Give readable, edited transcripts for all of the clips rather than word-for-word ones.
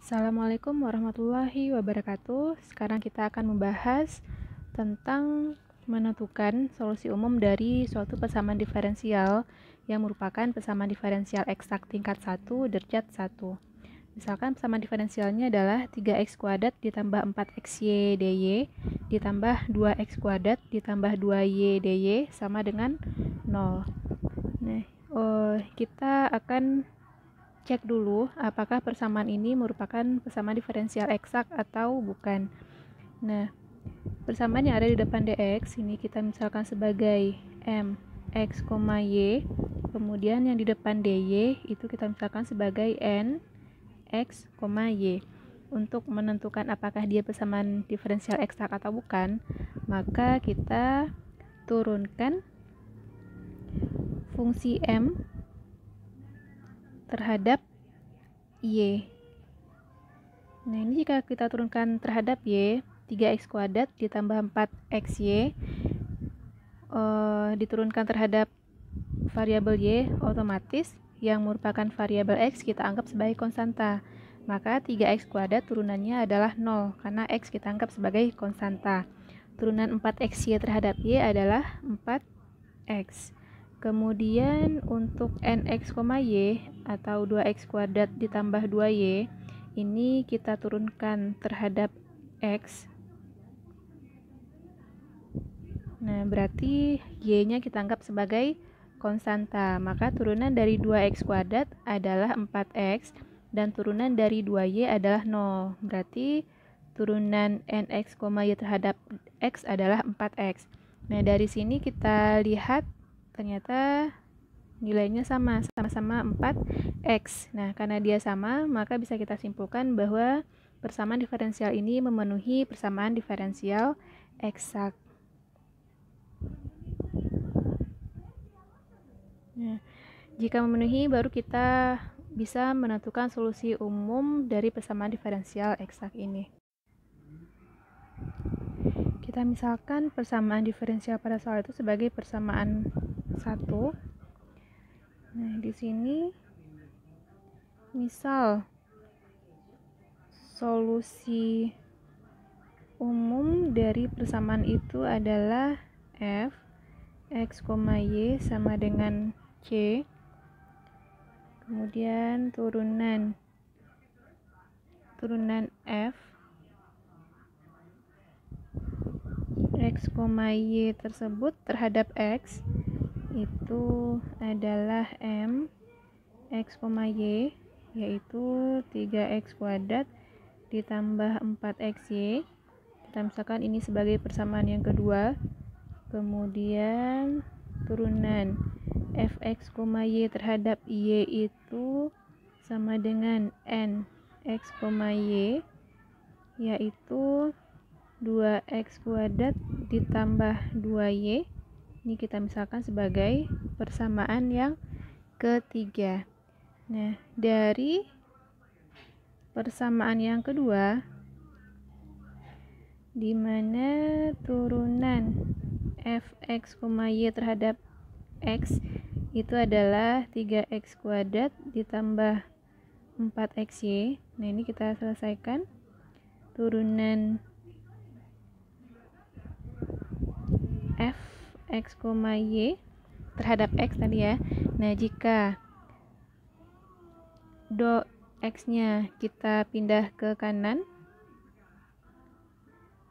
Assalamualaikum warahmatullahi wabarakatuh. Sekarang kita akan membahas tentang menentukan solusi umum dari suatu persamaan diferensial yang merupakan persamaan diferensial eksak tingkat 1 derajat 1. Misalkan persamaan diferensialnya adalah 3x kuadrat ditambah 4xy dy ditambah 2x kuadrat ditambah 2y dy sama dengan 0. Nah, kita akan cek dulu apakah persamaan ini merupakan persamaan diferensial eksak atau bukan. Nah, persamaan yang ada di depan dx ini kita misalkan sebagai m x, y, kemudian yang di depan dy itu kita misalkan sebagai n x, y. Untuk menentukan apakah dia persamaan diferensial eksak atau bukan, maka kita turunkan fungsi m terhadap y. Nah, ini jika kita turunkan terhadap y, 3x kuadrat ditambah 4xy diturunkan terhadap variabel y, otomatis yang merupakan variabel x kita anggap sebagai konstanta. Maka 3x kuadrat turunannya adalah 0 karena x kita anggap sebagai konstanta. Turunan 4xy terhadap y adalah 4x. Kemudian untuk nx, y atau 2x kuadrat ditambah 2y ini kita turunkan terhadap x. Nah, berarti y-nya kita anggap sebagai konstanta. Maka turunan dari 2x kuadrat adalah 4x dan turunan dari 2y adalah 0. Berarti turunan nx, y terhadap x adalah 4x. Nah, dari sini kita lihat ternyata nilainya sama-sama 4x. Nah, karena dia sama, maka bisa kita simpulkan bahwa persamaan diferensial ini memenuhi persamaan diferensial eksak. Nah, jika memenuhi, baru kita bisa menentukan solusi umum dari persamaan diferensial eksak ini. Kita misalkan persamaan diferensial pada soal itu sebagai persamaan 1. Nah, di sini misal solusi umum dari persamaan itu adalah f x, y sama dengan c. Kemudian turunan f x, y tersebut terhadap x itu adalah m x, y yaitu 3x kuadrat ditambah 4xy. Kita misalkan ini sebagai persamaan yang kedua. Kemudian turunan fx, y terhadap y itu sama dengan n x, y yaitu 2x kuadrat ditambah 2y. Ini kita misalkan sebagai persamaan yang ketiga. Nah, dari persamaan yang kedua, di mana turunan fx, y terhadap x itu adalah 3x kuadrat ditambah 4xy. Nah, ini kita selesaikan. Turunan fx, y terhadap x tadi ya. Nah, jika do x-nya kita pindah ke kanan,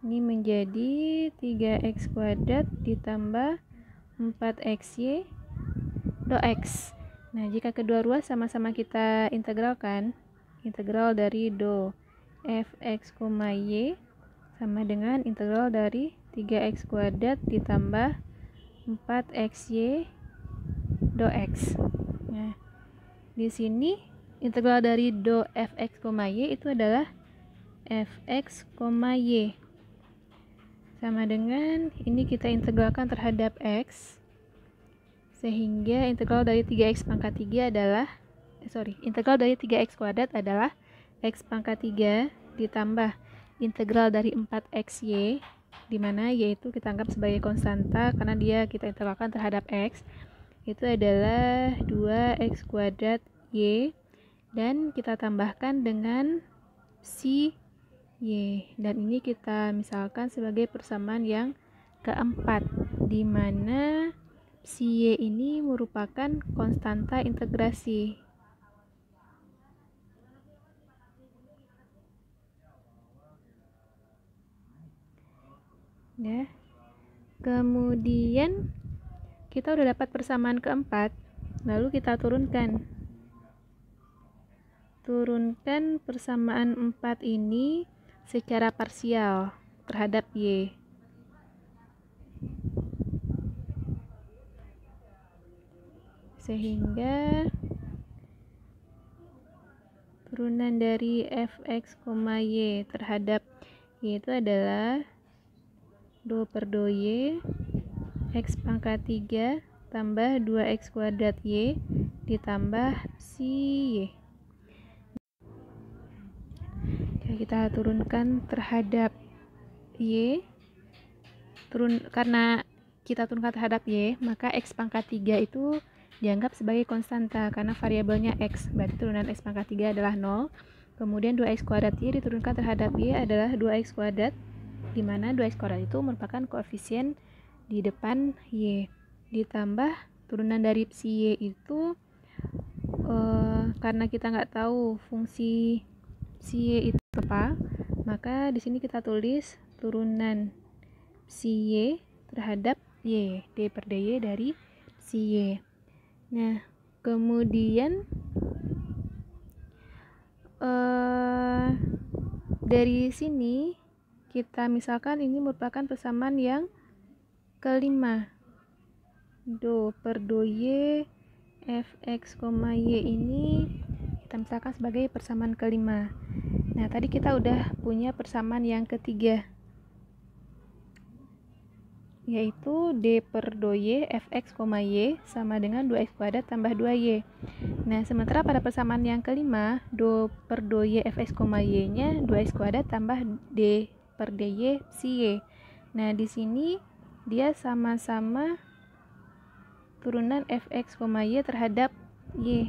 ini menjadi 3x kuadrat ditambah 4xy do x. Nah, jika kedua ruas sama-sama kita integralkan, integral dari do fx, y sama dengan integral dari 3x kuadrat ditambah 4xy do x. Nah, di sini integral dari do fx, y itu adalah fx, y sama dengan ini kita integralkan terhadap x, sehingga integral dari 3x pangkat 3 adalah integral dari 3x kuadrat adalah x pangkat 3 ditambah integral dari 4xy, di mana y itu kita anggap sebagai konstanta karena dia kita integralkan terhadap x, itu adalah 2x kuadrat y, dan kita tambahkan dengan psi y, dan ini kita misalkan sebagai persamaan yang keempat, di mana psi y ini merupakan konstanta integrasi. Ya. Kemudian kita udah dapat persamaan keempat, lalu kita turunkan persamaan 4 ini secara parsial terhadap y. Sehingga turunan dari fx, y terhadap y itu adalah 2/2y x pangkat 3 tambah 2x kuadrat y ditambah psi y. Kita turunkan terhadap y. Karena kita turunkan terhadap y, maka x pangkat 3 itu dianggap sebagai konstanta karena variabelnya x. Berarti turunan x pangkat 3 adalah 0. Kemudian 2x kuadrat y diturunkan terhadap y adalah 2x kuadrat, di mana 2x kuadrat itu merupakan koefisien di depan y, ditambah turunan dari psi y itu karena kita nggak tahu fungsi psi y itu apa, maka di sini kita tulis turunan psi y terhadap y, d/dy dari psi y. Nah, kemudian dari sini kita misalkan ini merupakan persamaan yang kelima. 2/2y fx, y ini kita misalkan sebagai persamaan kelima. Nah, tadi kita udah punya persamaan yang ketiga, yaitu d/2y fx, y sama dengan 2x kuadrat tambah 2y. Nah, sementara pada persamaan yang kelima, 2/2y fx, y nya 2x kuadrat tambah d/dy psi y. Nah, di sini dia sama-sama turunan fx, y terhadap y.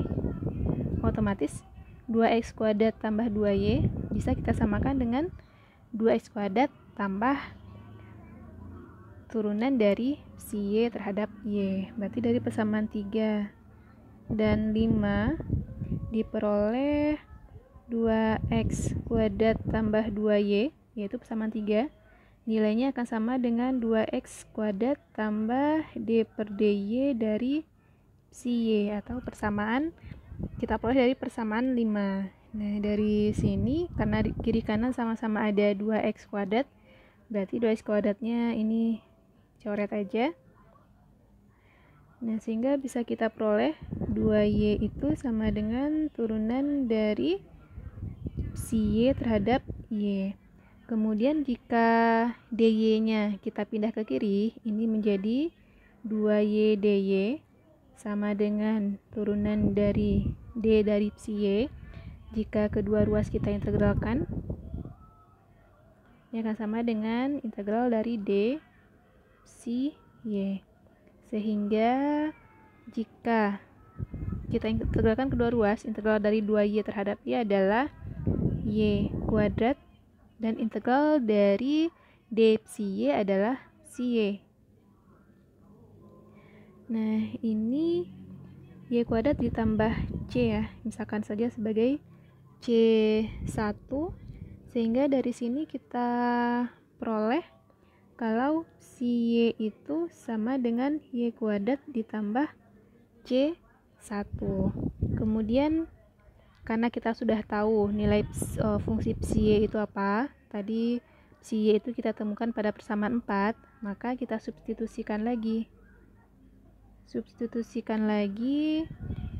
Otomatis 2x kuadrat tambah 2y bisa kita samakan dengan 2x kuadrat tambah turunan dari psi y terhadap y. Berarti dari persamaan 3 dan 5 diperoleh 2x kuadrat tambah 2y, yaitu persamaan 3. Nilainya akan sama dengan 2x kuadrat tambah d/dy dari psi y, atau persamaan kita peroleh dari persamaan 5. Nah, dari sini karena di kiri kanan sama-sama ada 2x kuadrat, berarti 2x kuadratnya ini coret aja. Nah, sehingga bisa kita peroleh 2y itu sama dengan turunan dari psi y terhadap y. Kemudian jika dy-nya kita pindah ke kiri, ini menjadi 2y dy sama dengan turunan dari d dari psi y. Jika kedua ruas kita integralkan, ini akan sama dengan integral dari d psi y. Sehingga jika kita integralkan kedua ruas, integral dari 2y terhadap y adalah y kuadrat, dan integral dari d psi y adalah psi y. Nah, ini y kuadrat ditambah c ya, misalkan saja sebagai c1, sehingga dari sini kita peroleh kalau psi y itu sama dengan y kuadrat ditambah c1. Kemudian karena kita sudah tahu nilai fungsi psi y itu apa, tadi psi y itu kita temukan pada persamaan 4, maka kita substitusikan lagi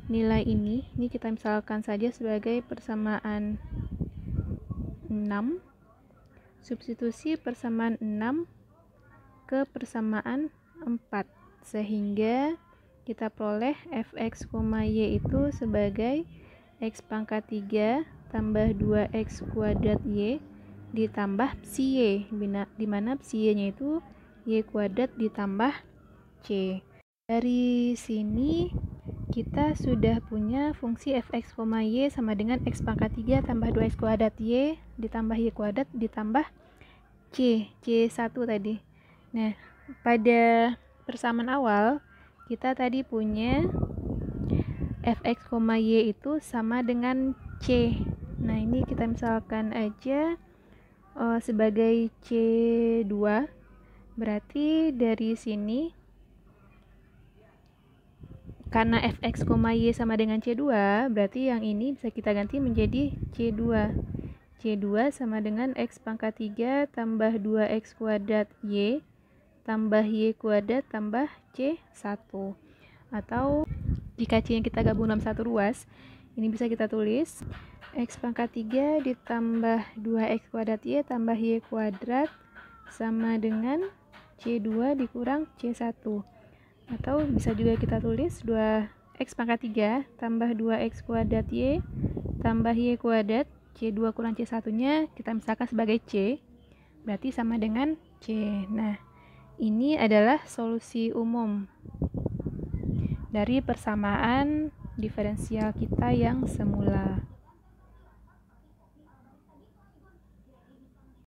nilai ini kita misalkan saja sebagai persamaan 6. Substitusi persamaan 6 ke persamaan 4, sehingga kita peroleh fx, y itu sebagai x pangkat 3 tambah 2x kuadrat y ditambah psi y, di mana psi y-nya itu y kuadrat ditambah c. Dari sini kita sudah punya fungsi fx, y sama dengan x pangkat 3 tambah 2x kuadrat y ditambah y kuadrat ditambah c1 tadi. Nah, pada persamaan awal kita tadi punya fx, y itu sama dengan c. Nah, ini kita misalkan aja sebagai c2. Berarti dari sini karena fx, y sama dengan c2, berarti yang ini bisa kita ganti menjadi c2. c2 sama dengan x pangkat 3 tambah 2x kuadrat y tambah y kuadrat tambah c1. Atau jika c yang kita gabung dalam satu ruas, ini bisa kita tulis x pangkat 3 ditambah 2x kuadrat y tambah y kuadrat sama dengan c2 dikurang c1. Atau bisa juga kita tulis 2x pangkat 3 tambah 2x kuadrat y tambah y kuadrat, c2 kurang c1 nya kita misalkan sebagai c, berarti sama dengan c. Nah, ini adalah solusi umum dari persamaan diferensial kita yang semula.